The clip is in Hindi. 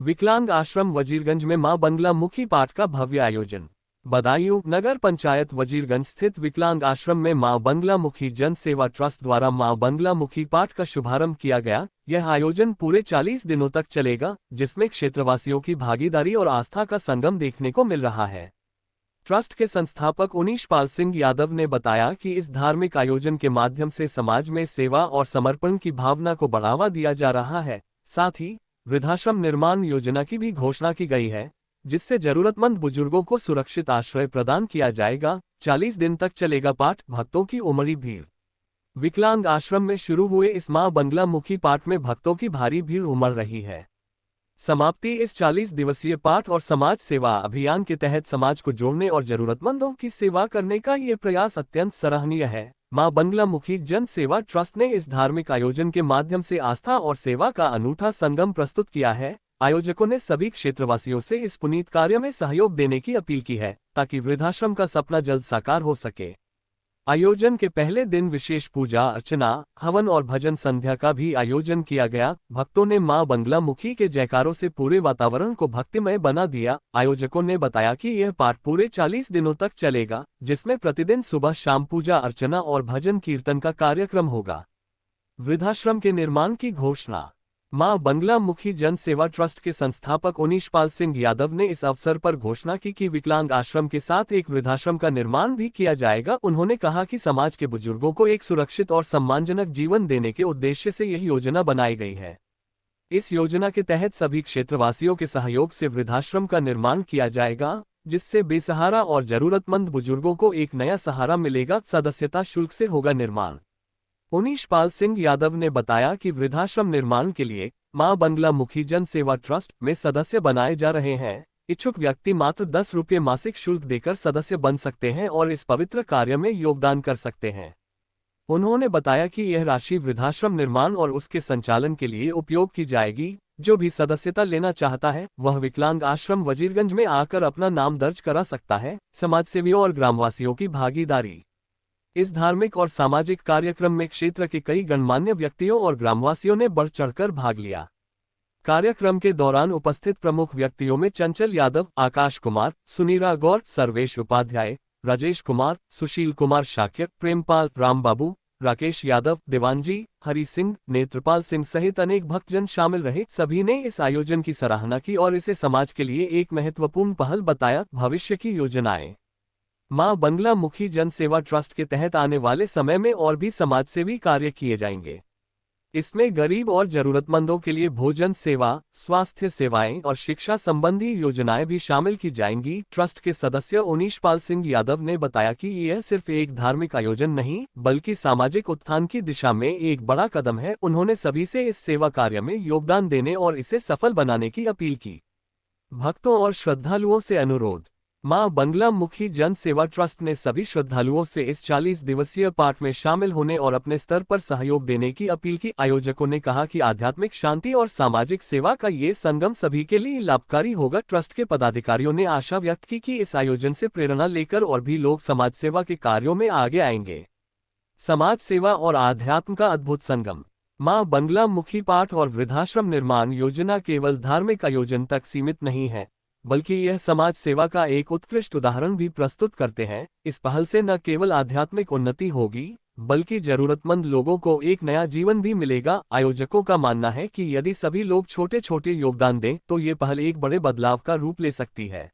विकलांग आश्रम वजीरगंज में मां बंगला मुखी पाठ का भव्य आयोजन। बदायूं नगर पंचायत वजीरगंज स्थित विकलांग आश्रम में मां बंगला मुखी जन सेवा ट्रस्ट द्वारा मां बंगला मुखी पाठ का शुभारंभ किया गया। यह आयोजन पूरे 40 दिनों तक चलेगा, जिसमें क्षेत्रवासियों की भागीदारी और आस्था का संगम देखने को मिल रहा है। ट्रस्ट के संस्थापक उनीश पाल सिंह यादव ने बताया कि इस धार्मिक आयोजन के माध्यम से समाज में सेवा और समर्पण की भावना को बढ़ावा दिया जा रहा है। साथ ही वृद्धाश्रम निर्माण योजना की भी घोषणा की गई है, जिससे जरूरतमंद बुजुर्गों को सुरक्षित आश्रय प्रदान किया जाएगा। 40 दिन तक चलेगा पाठ, भक्तों की उमड़ी भीड़। विकलांग आश्रम में शुरू हुए इस मां बंगला मुखी पाठ में भक्तों की भारी भीड़ उमड़ रही है। समाप्ति इस 40 दिवसीय पाठ और समाज सेवा अभियान के तहत समाज को जोड़ने और जरूरतमंदों की सेवा करने का ये प्रयास अत्यंत सराहनीय है। मां बंगला मुखी जन सेवा ट्रस्ट ने इस धार्मिक आयोजन के माध्यम से आस्था और सेवा का अनूठा संगम प्रस्तुत किया है। आयोजकों ने सभी क्षेत्रवासियों से इस पुनीत कार्य में सहयोग देने की अपील की है, ताकि वृद्धाश्रम का सपना जल्द साकार हो सके। आयोजन के पहले दिन विशेष पूजा अर्चना, हवन और भजन संध्या का भी आयोजन किया गया। भक्तों ने मां बंगला मुखी के जयकारों से पूरे वातावरण को भक्तिमय बना दिया। आयोजकों ने बताया कि यह पाठ पूरे 40 दिनों तक चलेगा, जिसमें प्रतिदिन सुबह शाम पूजा अर्चना और भजन कीर्तन का कार्यक्रम होगा। वृद्धाश्रम के निर्माण की घोषणा। मां बंगला मुखी जन सेवा ट्रस्ट के संस्थापक उनीश पाल सिंह यादव ने इस अवसर पर घोषणा की कि विकलांग आश्रम के साथ एक वृद्धाश्रम का निर्माण भी किया जाएगा। उन्होंने कहा कि समाज के बुजुर्गों को एक सुरक्षित और सम्मानजनक जीवन देने के उद्देश्य से यह योजना बनाई गई है। इस योजना के तहत सभी क्षेत्रवासियों के सहयोग से वृद्धाश्रम का निर्माण किया जाएगा, जिससे बेसहारा और जरूरतमंद बुजुर्गों को एक नया सहारा मिलेगा। सदस्यता शुल्क से होगा निर्माण। उनीश पाल सिंह यादव ने बताया कि वृद्धाश्रम निर्माण के लिए मां बंगला मुखी जन सेवा ट्रस्ट में सदस्य बनाए जा रहे हैं। इच्छुक व्यक्ति मात्र 10 रुपये मासिक शुल्क देकर सदस्य बन सकते हैं और इस पवित्र कार्य में योगदान कर सकते हैं। उन्होंने बताया कि यह राशि वृद्धाश्रम निर्माण और उसके संचालन के लिए उपयोग की जाएगी। जो भी सदस्यता लेना चाहता है, वह विकलांग आश्रम वजीरगंज में आकर अपना नाम दर्ज करा सकता है। समाजसेवियों और ग्रामवासियों की भागीदारी। इस धार्मिक और सामाजिक कार्यक्रम में क्षेत्र के कई गणमान्य व्यक्तियों और ग्रामवासियों ने बढ़ चढ़कर भाग लिया। कार्यक्रम के दौरान उपस्थित प्रमुख व्यक्तियों में चंचल यादव, आकाश कुमार, सुनीरा गौर, सर्वेश उपाध्याय, राजेश कुमार, सुशील कुमार शाक्य, प्रेमपाल, रामबाबू, राकेश यादव, देवानजी, हरि सिंह, नेत्रपाल सिंह सहित अनेक भक्तजन शामिल रहे। सभी ने इस आयोजन की सराहना की और इसे समाज के लिए एक महत्वपूर्ण पहल बताया। भविष्य की योजनाएं। मां बंगला मुखी जन सेवा ट्रस्ट के तहत आने वाले समय में और भी समाजसेवी कार्य किए जाएंगे। इसमें गरीब और जरूरतमंदों के लिए भोजन सेवा, स्वास्थ्य सेवाएं और शिक्षा संबंधी योजनाएं भी शामिल की जाएंगी। ट्रस्ट के सदस्य उनीश पाल सिंह यादव ने बताया कि यह सिर्फ एक धार्मिक आयोजन नहीं, बल्कि सामाजिक उत्थान की दिशा में एक बड़ा कदम है। उन्होंने सभी से इस सेवा कार्य में योगदान देने और इसे सफल बनाने की अपील की। भक्तों और श्रद्धालुओं से अनुरोध। मां बंगला मुखी जन सेवा ट्रस्ट ने सभी श्रद्धालुओं से इस 40 दिवसीय पाठ में शामिल होने और अपने स्तर पर सहयोग देने की अपील की। आयोजकों ने कहा कि आध्यात्मिक शांति और सामाजिक सेवा का ये संगम सभी के लिए लाभकारी होगा। ट्रस्ट के पदाधिकारियों ने आशा व्यक्त की कि इस आयोजन से प्रेरणा लेकर और भी लोग समाज सेवा के कार्यों में आगे आएंगे। समाज सेवा और आध्यात्म का अद्भुत संगम। मां बंगला मुखी पाठ और वृद्धाश्रम निर्माण योजना केवल धार्मिक आयोजन तक सीमित नहीं है, बल्कि यह समाज सेवा का एक उत्कृष्ट उदाहरण भी प्रस्तुत करते हैं। इस पहल से न केवल आध्यात्मिक उन्नति होगी, बल्कि जरूरतमंद लोगों को एक नया जीवन भी मिलेगा। आयोजकों का मानना है कि यदि सभी लोग छोटे छोटे योगदान दें, तो ये पहल एक बड़े बदलाव का रूप ले सकती है।